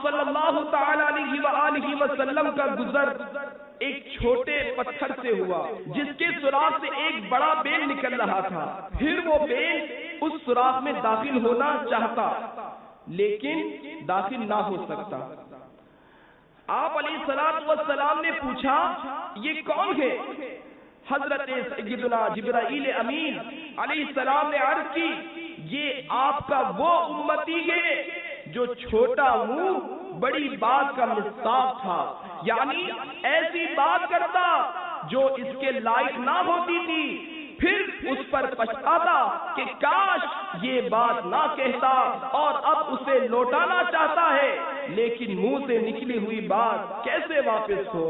صلی اللہ تعالی علیہ وآلہ وسلم کا گزر ایک چھوٹے پتھر سے ہوا جس کے سوراخ سے ایک بڑا بیل نکل رہا تھا. پھر وہ بیل اس سوراخ میں داخل ہونا چاہتا لیکن داخل نہ ہو سکتا. آپ علیہ الصلوۃ والسلام نے پوچھا یہ کون ہے؟ حضرت سیدنا جبرائیل امین علیہ السلام نے عرض کی یہ آپ کا وہ امتی ہے جو چھوٹا منہ بڑی بات کا مصداق تھا، یعنی ایسی بات کرتا جو اس کے لائق نہ ہوتی تھی، پھر اس پر پچھتاتا کہ کاش یہ بات نہ کہتا اور اب اسے لوٹانا چاہتا ہے لیکن منہ سے نکلی ہوئی بات کیسے واپس ہو.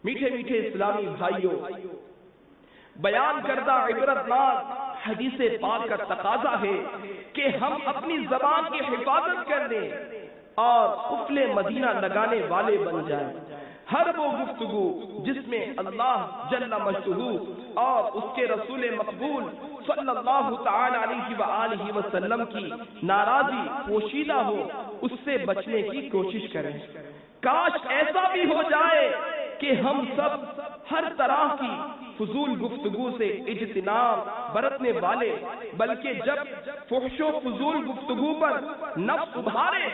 میٹھے میٹھے اسلامی بھائیوں، بیان کردہ عبرتناک حدیث پاک کا تقاضا ہے کہ ہم اپنی زبان کی حفاظت کر لیں اور قفل مدینہ لگانے والے بن جائیں. ہر وہ گفتگو جس میں اللہ جل مجدہ اور اس کے رسول مقبول صلی اللہ تعالی علیہ وآلہ وسلم کی ناراضی پوشیدہ ہو، اس سے بچنے کی کوشش کریں. کاش ایسا بھی ہو جائے کہ ہم سب ہر طرح کی فضول گفتگو سے اجتناب برتنے والے، بلکہ جب فحش و فضول گفتگو پر نفس ابھارے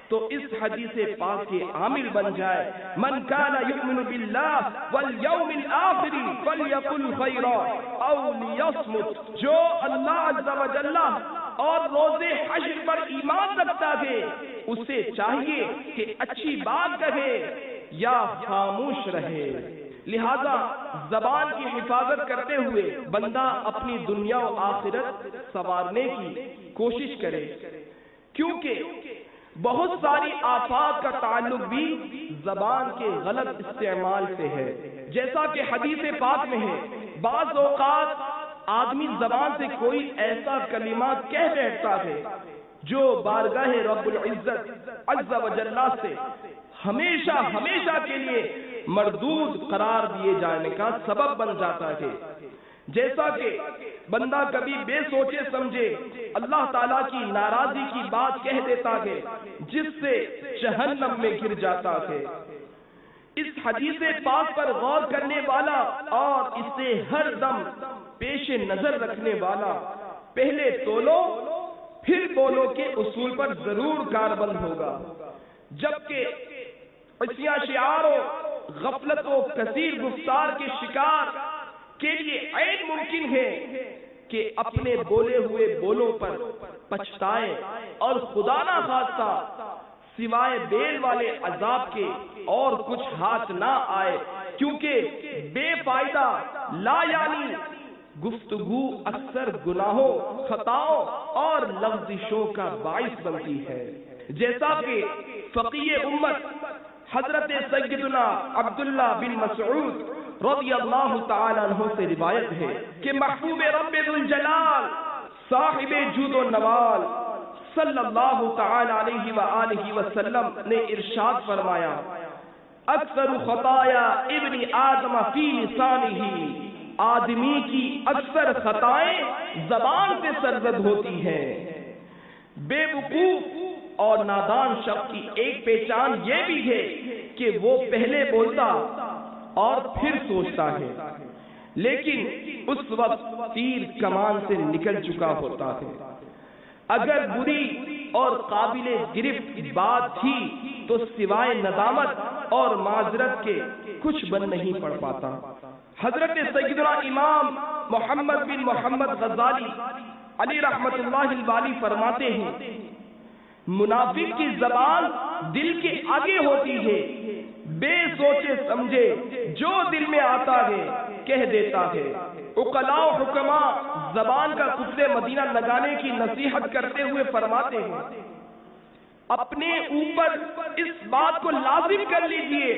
تو اس حدیث پاک کے عامل بن جائے. من کان یؤمن باللہ والیوم الآخر فلیقل خیرا او لیصمت. جو اللہ عز و جل اور روز حشر پر ایمان رکھتا ہے اسے چاہیے کہ اچھی بات کہے یا خاموش رہے. لہذا زبان کی حفاظت کرتے ہوئے بندہ اپنی دنیا و آخرت سنوارنے کی کوشش کرے، کیونکہ بہت ساری آفات کا تعلق بھی زبان کے غلط استعمال سے ہے. جیسا کہ حدیث پاک میں ہے بعض اوقات آدمی زبان سے کوئی ایسا کلمات کہہ بیٹھتا ہے جو بارگاہ رب العزت عز و جل سے ہمیشہ ہمیشہ کے لیے مردود قرار دیے جانے کا سبب بن جاتا ہے. جیسا کہ بندہ کبھی بے سوچے سمجھے اللہ تعالیٰ کی ناراضی کی بات کہہ دیتا ہے جس سے جہنم میں گر جاتا ہے. اس حدیث پاک پر غور کرنے والا اور اسے ہر دم پیش نظر رکھنے والا پہلے تولو پھر بولو کے اصول پر ضرور کاربند ہوگا. جبکہ عصیاں شعاروں غفلت و کثیر گفتار کے شکار کے لیے عین ممکن ہے کہ اپنے بولے ہوئے بولوں پر پچھتائے اور خدا نہ خواستہ سوائے بیل والے عذاب کے اور کچھ ہاتھ نہ آئے، کیونکہ بے فائدہ لا یعنی گفتگو اکثر گناہوں، خطاؤں اور لغزشوں کا باعث بنتی ہے. جیسا کہ فقیہ امت حضرت سیدنا عبداللہ بن مسعود رضی اللہ تعالی عنہ سے روایت ہے کہ محبوب رب ذوالجلال صاحب جود و نوال صلی اللہ تعالی علیہ وآلہ وسلم نے ارشاد فرمایا اکثر خطایا ابن آدم فی لسانہ. آدمی کی اکثر خطائیں زبان سے سرزد ہوتی ہیں. بے وقوف اور نادان شخص کی ایک پہچان یہ بھی ہے کہ وہ پہلے بولتا اور پھر سوچتا ہے، لیکن اس وقت تیر کمان سے نکل چکا ہوتا ہے. اگر بری اور قابل گرفت بات تھی تو سوائے ندامت اور معذرت کے کچھ بن نہیں پڑ پاتا. حضرت سیدنا امام محمد بن محمد غزالی علی رحمت اللہ الوالی فرماتے ہیں منافق کی زبان دل کے آگے ہوتی ہے، بے سوچے سمجھے جو دل میں آتا ہے کہہ دیتا ہے. عقلاء و حکماء زبان کا قفل مدینہ لگانے کی نصیحت کرتے ہوئے فرماتے ہیں اپنے اوپر اس بات کو لازم کر لیجئے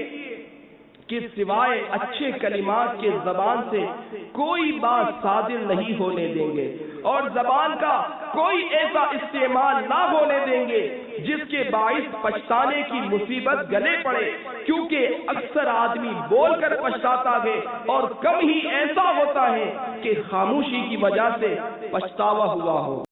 کہ سوائے اچھے کلمات کے زبان سے کوئی بات صادر نہیں ہونے دیں گے اور زبان کا کوئی ایسا استعمال نہ ہونے دیں گے جس کے باعث پچھتانے کی مصیبت گلے پڑے، کیونکہ اکثر آدمی بول کر پچھتاتا ہے اور کم ہی ایسا ہوتا ہے کہ خاموشی کی وجہ سے پچھتاوا ہوا ہو.